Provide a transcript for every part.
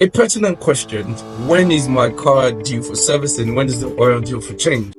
A pertinent question: when is my car due for servicing? When is the oil due for change?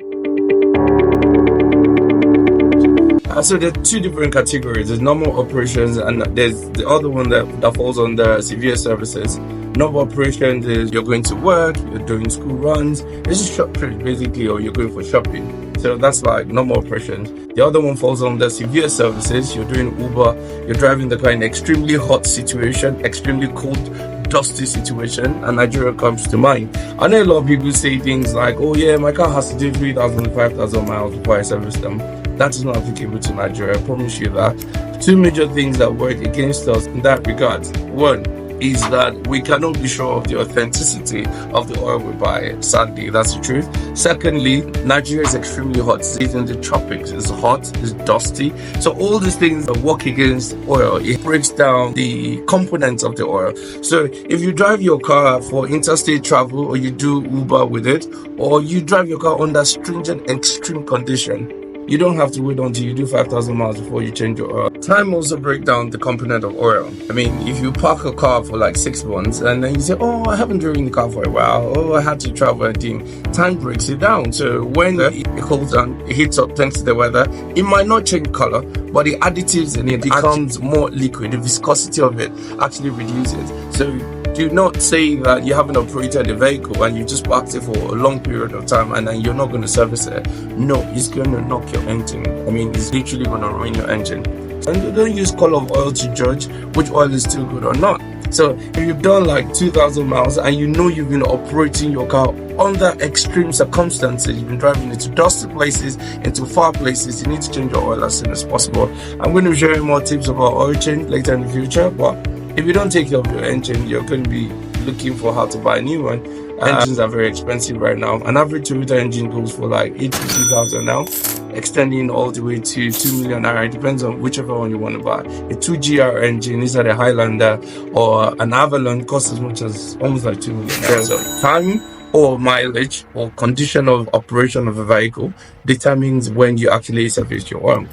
So there are two different categories. There's normal operations, and there's the other one that falls under severe services. Normal operations is you're going to work, you're doing school runs, this is shop trips basically, or you're going for shopping. So that's like normal operations. The other one falls under severe services. You're doing Uber, you're driving the car in extremely hot situation, extremely cold, dusty situation, and Nigeria comes to mind. I know a lot of people say things like, oh yeah, my car has to do 3,000 5,000 miles before I service them. That is not applicable to Nigeria, I promise you that. Two major things that work against us in that regard. One is that we cannot be sure of the authenticity of the oil we buy. Sadly, that's the truth. Secondly, Nigeria is extremely hot. It's in the tropics. It's hot, it's dusty. So all these things that work against oil, it breaks down the components of the oil. So if you drive your car for interstate travel, or you do Uber with it, or you drive your car under stringent extreme condition, you don't have to wait until you do 5,000 miles before you change your oil. Time also breaks down the component of oil. I mean, if you park a car for like 6 months and then you say, oh, I haven't driven the car for a while, oh, I had to travel and thing, time breaks it down. So when it cools down, it heats up thanks to the weather, it might not change color, but the additives in it becomes more liquid. The viscosity of it actually reduces. So do not say that you haven't operated a vehicle and you just parked it for a long period of time and then you're not going to service it. No, it's going to knock your engine. I mean, it's literally going to ruin your engine. And don't use color of oil to judge which oil is still good or not. So if you've done like 2,000 miles and you know you've been operating your car under extreme circumstances, you've been driving into dusty places, into far places, you need to change your oil as soon as possible. I'm going to be sharing more tips about oil change later in the future, but if you don't take care of your engine, you're going to be looking for how to buy a new one. Engines are very expensive right now. An average Toyota engine goes for like 82,000 now, extending all the way to 2 million naira. It depends on whichever one you want to buy. A 2GR engine, is that a Highlander or an Avalon, costs as much as almost like 2 million naira. So time or mileage or condition of operation of a vehicle determines when you actually service your oil.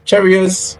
Cheerios!